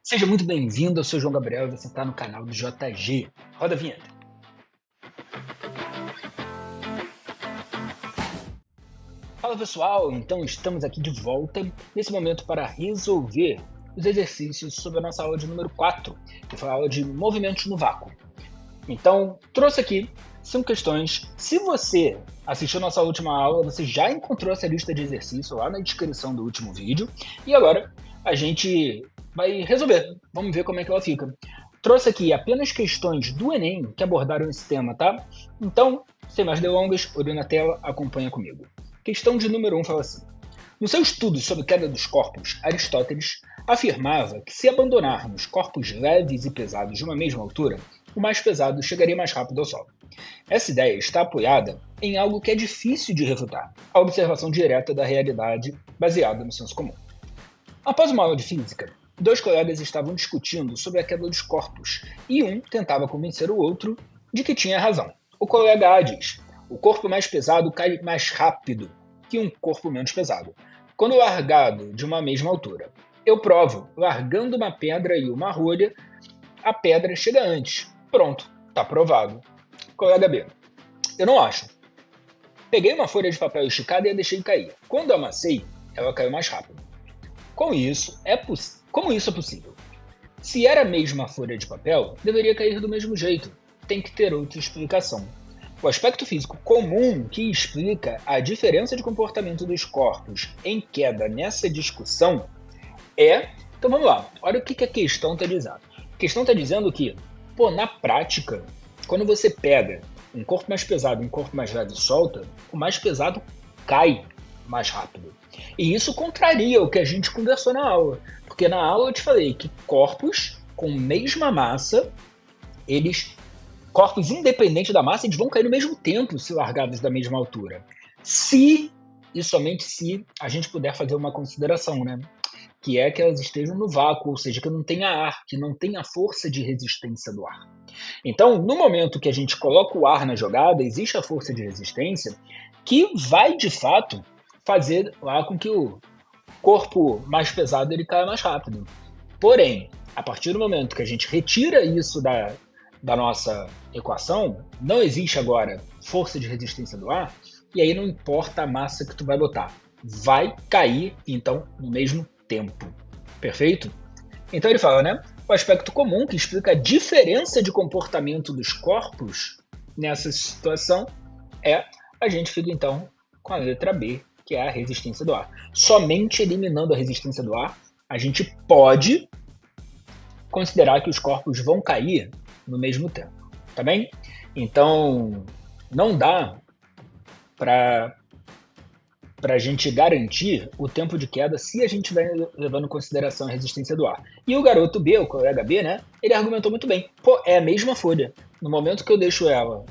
Seja muito bem-vindo, eu sou o João Gabriel e você está no canal do JG. Roda a vinheta. Fala pessoal, então estamos aqui de volta nesse momento para resolver os exercícios sobre a nossa aula de número 4, que foi a aula de movimentos no vácuo. Então, trouxe aqui 5 questões. Se você assistiu a nossa última aula, você já encontrou essa lista de exercícios lá na descrição do último vídeo. E agora a gente vai resolver. Vamos ver como é que ela fica. Trouxe aqui apenas questões do Enem que abordaram esse tema, tá? Então, sem mais delongas, olho na tela, acompanha comigo. Questão de número 1 fala assim. No seu estudo sobre queda dos corpos, Aristóteles afirmava que se abandonarmos corpos leves e pesados de uma mesma altura, o mais pesado chegaria mais rápido ao solo. Essa ideia está apoiada em algo que é difícil de refutar, a observação direta da realidade baseada no senso comum. Após uma aula de física, 2 colegas estavam discutindo sobre a queda dos corpos e um tentava convencer o outro de que tinha razão. O colega A diz: o corpo mais pesado cai mais rápido que um corpo menos pesado, quando largado de uma mesma altura. Eu provo, largando uma pedra e uma rolha, a pedra chega antes. Pronto, tá provado. Colega B: eu não acho. Peguei uma folha de papel esticada e a deixei cair. Quando amassei, ela caiu mais rápido. Como isso é possível? Se era a mesma folha de papel, deveria cair do mesmo jeito. Tem que ter outra explicação. O aspecto físico comum que explica a diferença de comportamento dos corpos em queda nessa discussão é... Então vamos lá, olha o que a questão está dizendo. A questão está dizendo que, na prática, quando você pega um corpo mais pesado e um corpo mais leve e solta, o mais pesado cai mais rápido. E isso contraria o que a gente conversou na aula. Porque na aula eu te falei que corpos com mesma massa, corpos independentes da massa, eles vão cair no mesmo tempo se largados da mesma altura. Se, e somente se, a gente puder fazer uma consideração, né? Que é que elas estejam no vácuo, ou seja, que não tenha ar, que não tenha força de resistência do ar. Então, no momento que a gente coloca o ar na jogada, existe a força de resistência que vai, de fato, fazer lá com que o corpo mais pesado ele caia mais rápido. Porém, a partir do momento que a gente retira isso da nossa equação, não existe agora força de resistência do ar, e aí não importa a massa que tu vai botar, vai cair, então, no mesmo tempo. Perfeito? Então ele fala, né? O aspecto comum que explica a diferença de comportamento dos corpos nessa situação é, a gente fica então com a letra B, que é a resistência do ar. Somente eliminando a resistência do ar, a gente pode considerar que os corpos vão cair no mesmo tempo, tá bem? Então, não dá para a gente garantir o tempo de queda se a gente vai levando em consideração a resistência do ar. E o garoto B, o colega B, né, ele argumentou muito bem. É a mesma folha. No momento que eu deixo ela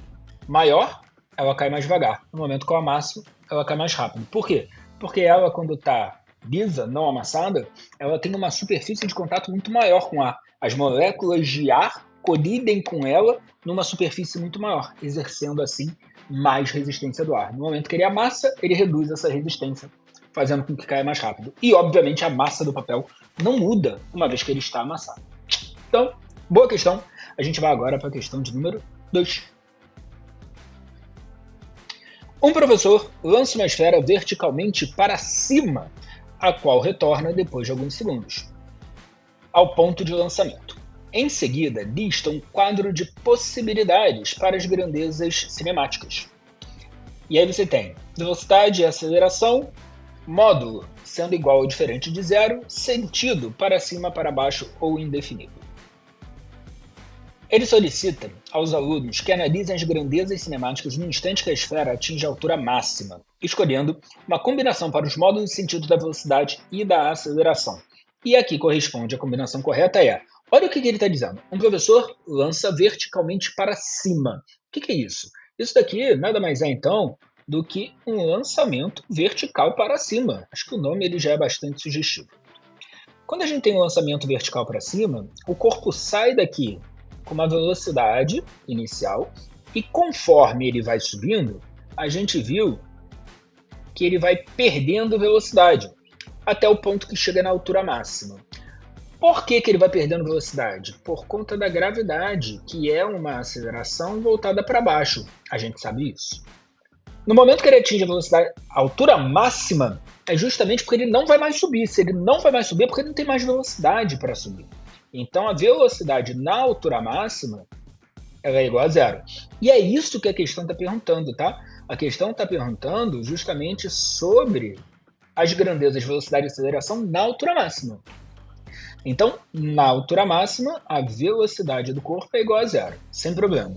maior, ela cai mais devagar. No momento que eu amasso, ela cai mais rápido. Por quê? Porque ela, quando está lisa, não amassada, ela tem uma superfície de contato muito maior com o ar. As moléculas de ar colidem com ela numa superfície muito maior, exercendo assim mais resistência do ar. No momento que ele amassa, ele reduz essa resistência, fazendo com que caia mais rápido. E, obviamente, a massa do papel não muda uma vez que ele está amassado. Então, boa questão. A gente vai agora para a questão de número 2. Um professor lança uma esfera verticalmente para cima, a qual retorna depois de alguns segundos, ao ponto de lançamento. Em seguida, lista um quadro de possibilidades para as grandezas cinemáticas. E aí você tem velocidade e aceleração, módulo sendo igual ou diferente de zero, sentido para cima, para baixo ou indefinido. Ele solicita aos alunos que analisem as grandezas cinemáticas no instante que a esfera atinge a altura máxima, escolhendo uma combinação para os módulos de sentido da velocidade e da aceleração. E aqui corresponde a combinação correta é, olha o que ele está dizendo, um professor lança verticalmente para cima. O que é isso? Isso daqui nada mais é então do que um lançamento vertical para cima. Acho que o nome ele já é bastante sugestivo. Quando a gente tem um lançamento vertical para cima, o corpo sai daqui com uma velocidade inicial e conforme ele vai subindo, a gente viu que ele vai perdendo velocidade até o ponto que chega na altura máxima. Por que que ele vai perdendo velocidade? Por conta da gravidade, que é uma aceleração voltada para baixo. A gente sabe isso. No momento que ele atinge a velocidade, a altura máxima, é justamente porque ele não vai mais subir. Se ele não vai mais subir, é porque ele não tem mais velocidade para subir. Então, a velocidade na altura máxima, ela é igual a zero. E é isso que a questão está perguntando, tá? A questão está perguntando justamente sobre as grandezas de velocidade e aceleração na altura máxima. Então, na altura máxima, a velocidade do corpo é igual a zero, sem problema.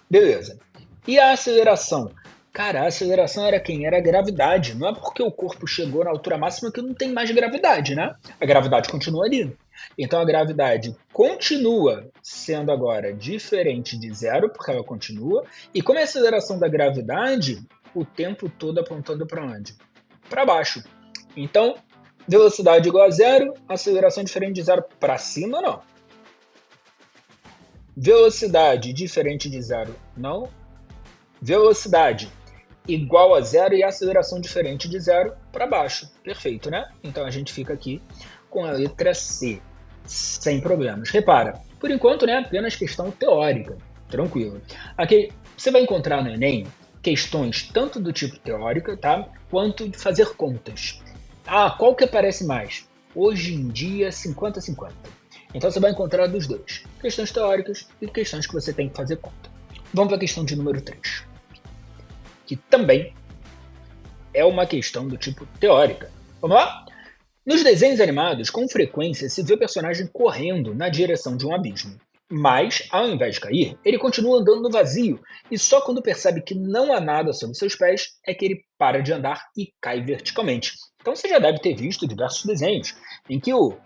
Beleza. E a aceleração? Cara, a aceleração era quem? Era a gravidade. Não é porque o corpo chegou na altura máxima que não tem mais gravidade, né? A gravidade continua ali. Então a gravidade continua sendo agora diferente de zero, porque ela continua. E como é a aceleração da gravidade, o tempo todo apontando para onde? Para baixo. Então, velocidade igual a zero, aceleração diferente de zero para cima, não. Velocidade diferente de zero, não. Velocidade igual a zero e aceleração diferente de zero para baixo. Perfeito, né? Então a gente fica aqui com a letra C, sem problemas. Repara, por enquanto, né, apenas questão teórica, tranquilo. Aqui você vai encontrar no Enem questões tanto do tipo teórica, tá, quanto de fazer contas. Ah, qual que aparece mais? Hoje em dia, 50-50. Então você vai encontrar dos dois, questões teóricas e questões que você tem que fazer conta. Vamos para a questão de número 3, que também é uma questão do tipo teórica. Vamos lá? Nos desenhos animados, com frequência se vê o personagem correndo na direção de um abismo. Mas, ao invés de cair, ele continua andando no vazio, e só quando percebe que não há nada sob seus pés é que ele para de andar e cai verticalmente. Então você já deve ter visto diversos desenhos em que o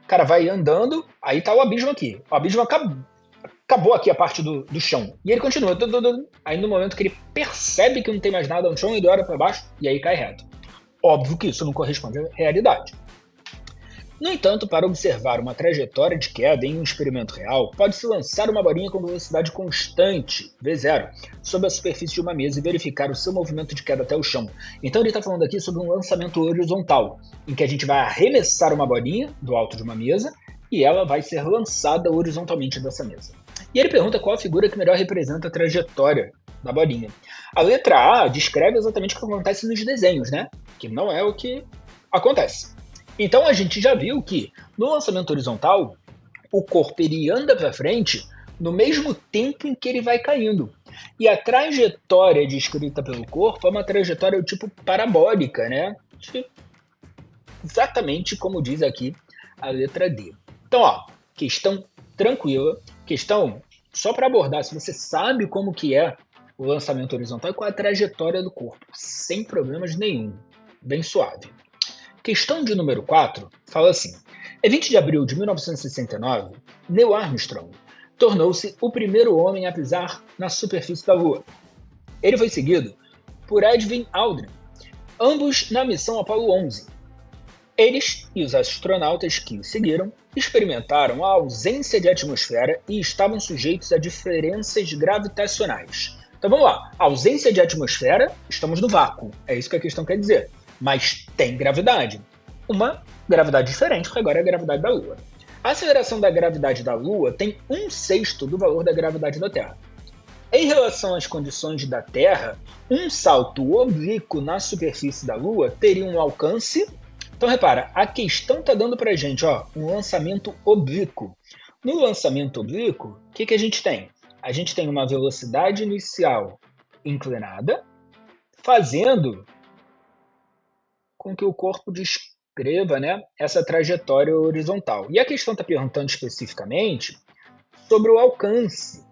cara vai andando, aí está o abismo aqui. O abismo acabou aqui a parte do chão. E ele continua. Aí no momento que ele percebe que não tem mais nada no chão, ele olha para baixo e aí cai reto. Óbvio que isso não corresponde à realidade. No entanto, para observar uma trajetória de queda em um experimento real, pode-se lançar uma bolinha com velocidade constante, V0, sobre a superfície de uma mesa e verificar o seu movimento de queda até o chão. Então ele está falando aqui sobre um lançamento horizontal, em que a gente vai arremessar uma bolinha do alto de uma mesa e ela vai ser lançada horizontalmente dessa mesa. E ele pergunta qual a figura que melhor representa a trajetória da bolinha. A letra A descreve exatamente o que acontece nos desenhos, né? Que não é o que acontece. Então a gente já viu que no lançamento horizontal, o corpo ele anda para frente no mesmo tempo em que ele vai caindo. E a trajetória descrita pelo corpo é uma trajetória do tipo parabólica, né? Exatamente como diz aqui a letra D. Então, ó, questão tranquila, questão só para abordar se você sabe como que é o lançamento horizontal e qual é a trajetória do corpo, sem problemas nenhum, bem suave. Questão de número 4 fala assim: em 20 de abril de 1969, Neil Armstrong tornou-se o primeiro homem a pisar na superfície da Lua. Ele foi seguido por Edwin Aldrin, ambos na missão Apollo 11. Eles e os astronautas que o seguiram experimentaram a ausência de atmosfera e estavam sujeitos a diferenças gravitacionais. Então vamos lá, ausência de atmosfera, estamos no vácuo, é isso que a questão quer dizer. Mas tem gravidade. Uma gravidade diferente, porque agora é a gravidade da Lua. A aceleração da gravidade da Lua tem 1/6 do valor da gravidade da Terra. Em relação às condições da Terra, um salto oblíquo na superfície da Lua teria um alcance. Então repara, a questão está dando para a gente um lançamento oblíquo. No lançamento oblíquo, o que a gente tem? A gente tem uma velocidade inicial inclinada, fazendo com que o corpo descreva, né, essa trajetória horizontal. E a questão está perguntando especificamente sobre o alcance.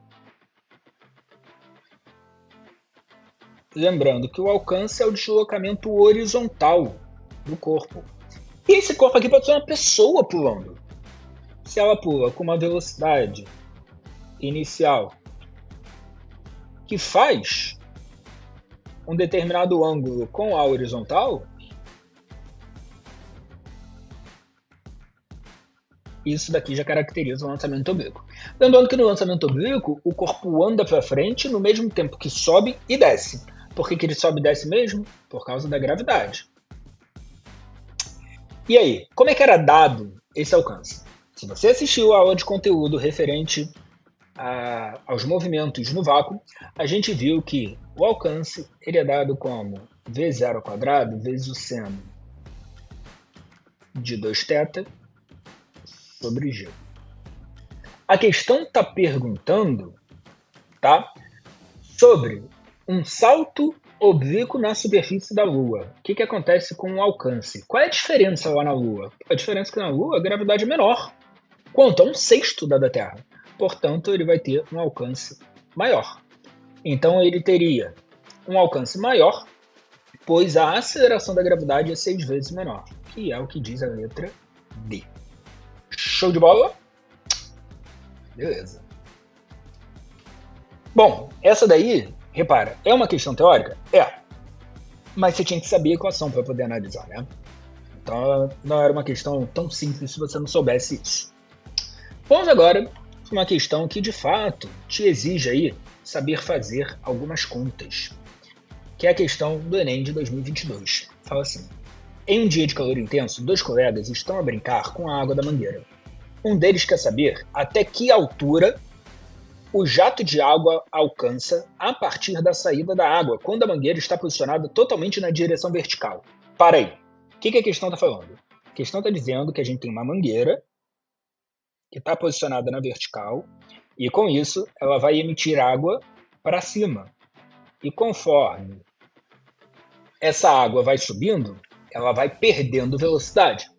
Lembrando que o alcance é o deslocamento horizontal do corpo. E esse corpo aqui pode ser uma pessoa pulando. Se ela pula com uma velocidade inicial que faz um determinado ângulo com a horizontal, isso daqui já caracteriza o lançamento oblíquo. Lembrando que no lançamento oblíquo, o corpo anda para frente no mesmo tempo que sobe e desce. Por que ele sobe e desce mesmo? Por causa da gravidade. E aí, como é que era dado esse alcance? Se você assistiu a aula de conteúdo referente aos movimentos no vácuo, a gente viu que o alcance ele é dado como v0² vezes o seno de 2θ sobre g. A questão está perguntando, tá, sobre um salto oblíquo na superfície da Lua. O que acontece com o alcance? Qual é a diferença lá na Lua? A diferença é que na Lua a gravidade é menor, quanto a 1/6 da Terra. Portanto, ele vai ter um alcance maior. Então, ele teria um alcance maior, pois a aceleração da gravidade é 6 vezes menor, que é o que diz a letra D. Show de bola? Beleza. Bom, essa daí, repara, é uma questão teórica? É. Mas você tinha que saber a equação para poder analisar, né? Então, não era uma questão tão simples se você não soubesse isso. Vamos agora para uma questão que, de fato, te exige aí saber fazer algumas contas, que é a questão do Enem de 2022. Fala assim: em um dia de calor intenso, 2 colegas estão a brincar com a água da mangueira. Um deles quer saber até que altura o jato de água alcança a partir da saída da água, quando a mangueira está posicionada totalmente na direção vertical. Para aí. O que a questão está falando? A questão está dizendo que a gente tem uma mangueira que está posicionada na vertical e, com isso, ela vai emitir água para cima. E conforme essa água vai subindo, ela vai perdendo velocidade.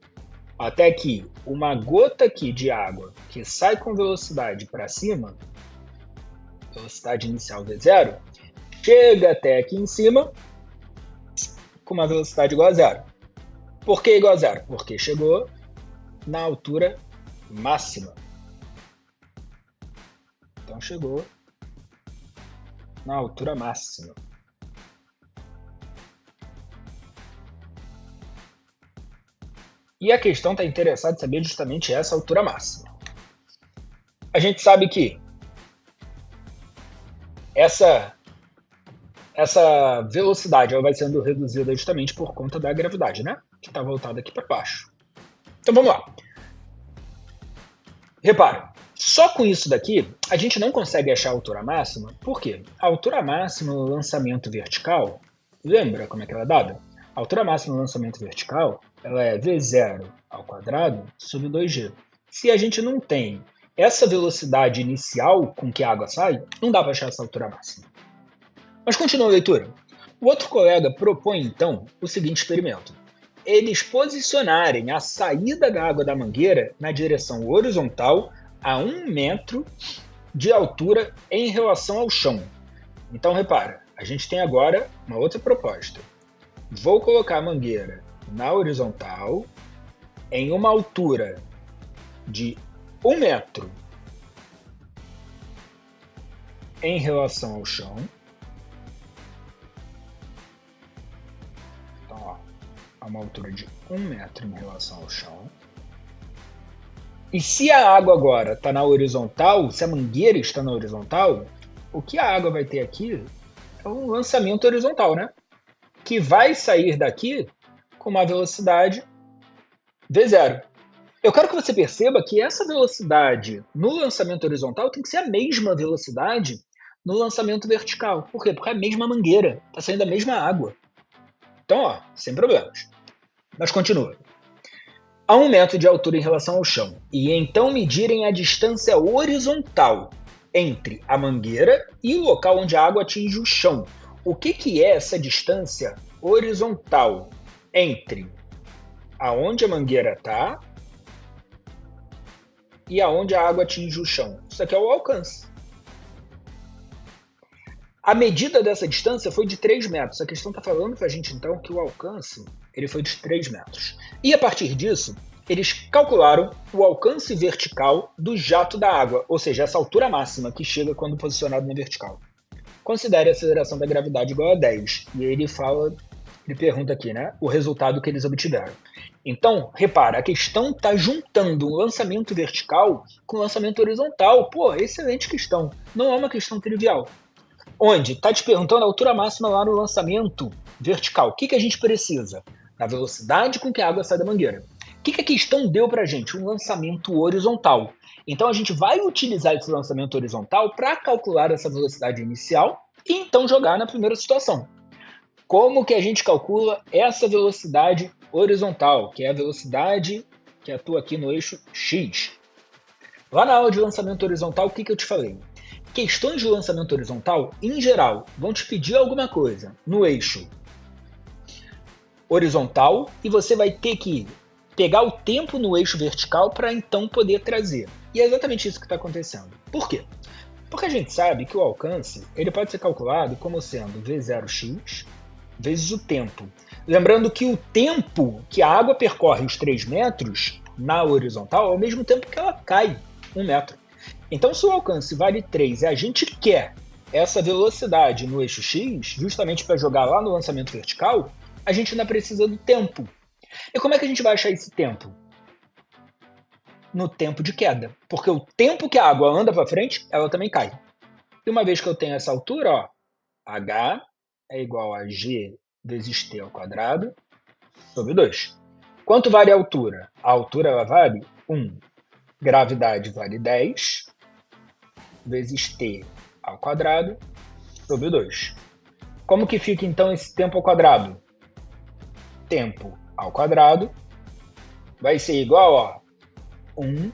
Até que uma gota aqui de água que sai com velocidade para cima, velocidade inicial V0, chega até aqui em cima com uma velocidade igual a 0. Por que igual a 0? Porque chegou na altura máxima. Então chegou na altura máxima. E a questão está interessada em saber justamente essa altura máxima. A gente sabe que essa velocidade ela vai sendo reduzida justamente por conta da gravidade, né? Que está voltada aqui para baixo. Então vamos lá. Repara, só com isso daqui a gente não consegue achar a altura máxima. Por quê? A altura máxima no lançamento vertical, lembra como é que ela é dada? A altura máxima no lançamento vertical ela é v0² sobre 2g. Se a gente não tem essa velocidade inicial com que a água sai, não dá para achar essa altura máxima. Mas continua a leitura. O outro colega propõe, então, o seguinte experimento. Eles posicionarem a saída da água da mangueira na direção horizontal a 1 metro de altura em relação ao chão. Então, repara, a gente tem agora uma outra proposta. Vou colocar a mangueira na horizontal em uma altura de 1 metro em relação ao chão. Então, ó, a uma altura de 1 metro em relação ao chão. E se a água agora está na horizontal, se a mangueira está na horizontal, o que a água vai ter aqui é um lançamento horizontal, né? Que vai sair daqui com uma velocidade v0. Eu quero que você perceba que essa velocidade no lançamento horizontal tem que ser a mesma velocidade no lançamento vertical. Por quê? Porque é a mesma mangueira, está saindo a mesma água. Então, ó, sem problemas. Mas continua. A 1 metro de altura em relação ao chão, e então medirem a distância horizontal entre a mangueira e o local onde a água atinge o chão. O que é essa distância horizontal entre aonde a mangueira está e aonde a água atinge o chão? Isso aqui é o alcance. A medida dessa distância foi de 3 metros. A questão está falando para a gente, então, que o alcance ele foi de 3 metros. E a partir disso, eles calcularam o alcance vertical do jato da água, ou seja, essa altura máxima que chega quando posicionado na vertical. Considere a aceleração da gravidade igual a 10. E aí ele pergunta aqui, né, o resultado que eles obtiveram. Então, repara, a questão está juntando um lançamento vertical com um lançamento horizontal. Pô, excelente questão. Não é uma questão trivial. Onde está te perguntando a altura máxima lá no lançamento vertical. O que a gente precisa? Da velocidade com que a água sai da mangueira. O que a questão deu para a gente? Um lançamento horizontal. Então a gente vai utilizar esse lançamento horizontal para calcular essa velocidade inicial e então jogar na primeira situação. Como que a gente calcula essa velocidade horizontal, que é a velocidade que atua aqui no eixo X? Lá na aula de lançamento horizontal, o que eu te falei? Questões de lançamento horizontal, em geral, vão te pedir alguma coisa no eixo horizontal e você vai ter que pegar o tempo no eixo vertical para então poder trazer. E é exatamente isso que está acontecendo. Por quê? Porque a gente sabe que o alcance ele pode ser calculado como sendo V0x vezes o tempo. Lembrando que o tempo que a água percorre os 3 metros na horizontal é o mesmo tempo que ela cai 1 metro. Então, se o alcance vale 3 e a gente quer essa velocidade no eixo X, justamente para jogar lá no lançamento vertical, a gente ainda precisa do tempo. E como é que a gente vai achar esse tempo? No tempo de queda. Porque o tempo que a água anda para frente, ela também cai. E uma vez que eu tenho essa altura, ó, H é igual a G vezes T ao quadrado sobre 2. Quanto vale a altura? A altura ela vale 1. Gravidade vale 10 vezes T ao quadrado sobre 2. Como que fica então esse tempo ao quadrado? Tempo ao quadrado vai ser igual a 1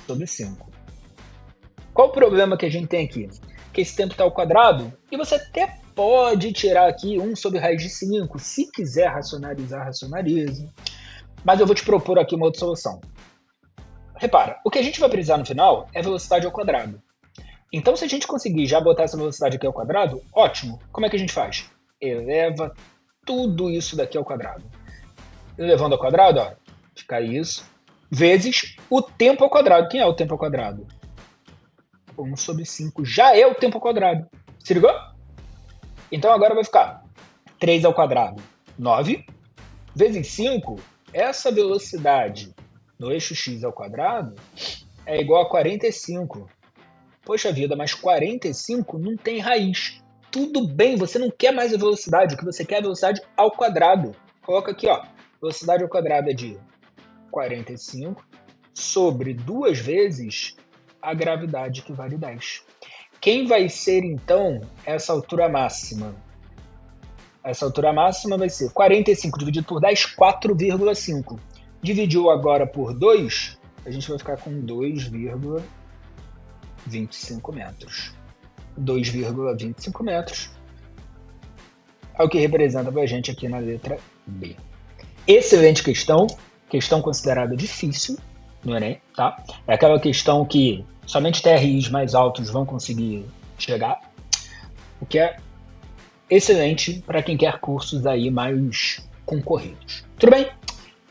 sobre 5. Qual o problema que a gente tem aqui? Que esse tempo está ao quadrado e você até pode tirar aqui 1 sobre raiz de 5. Se quiser racionalizar, racionalize. Mas eu vou te propor aqui uma outra solução. Repara, o que a gente vai precisar no final é velocidade ao quadrado. Então, se a gente conseguir já botar essa velocidade aqui ao quadrado, ótimo. Como é que a gente faz? Eleva tudo isso daqui ao quadrado. Elevando ao quadrado, ó, fica isso, vezes o tempo ao quadrado. Quem é o tempo ao quadrado? 1 sobre 5 já é o tempo ao quadrado. Se ligou? Então agora vai ficar 3 ao quadrado, 9, vezes 5, essa velocidade no eixo x ao quadrado é igual a 45. Poxa vida, mas 45 não tem raiz. Tudo bem, você não quer mais a velocidade, o que você quer é a velocidade ao quadrado. Coloca aqui, ó, velocidade ao quadrado é de 45 sobre 2 vezes a gravidade que vale 10. Quem vai ser, então, essa altura máxima? Essa altura máxima vai ser 45 dividido por 10, 4,5. Dividiu agora por 2, a gente vai ficar com 2,25 metros. 2,25 metros é o que representa para a gente aqui na letra B. Excelente questão, questão considerada difícil no Enem, tá? É aquela questão que somente TRIs mais altos vão conseguir chegar, o que é excelente para quem quer cursos aí mais concorridos. Tudo bem?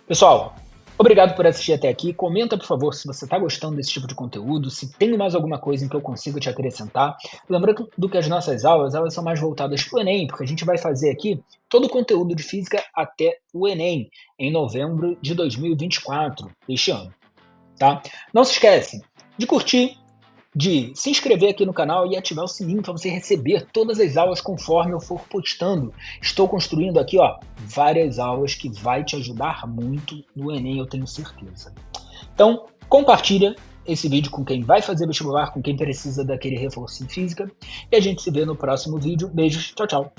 Pessoal, obrigado por assistir até aqui. Comenta, por favor, se você está gostando desse tipo de conteúdo, se tem mais alguma coisa em que eu consiga te acrescentar. Lembrando que as nossas aulas, elas são mais voltadas para o Enem, porque a gente vai fazer aqui todo o conteúdo de física até o Enem, em novembro de 2024, este ano. Tá? Não se esquece de curtir, de se inscrever aqui no canal e ativar o sininho para você receber todas as aulas conforme eu for postando. Estou construindo aqui, ó, várias aulas que vai te ajudar muito no Enem, eu tenho certeza. Então, compartilha esse vídeo com quem vai fazer vestibular, com quem precisa daquele reforço em física, e a gente se vê no próximo vídeo. Beijos, tchau, tchau!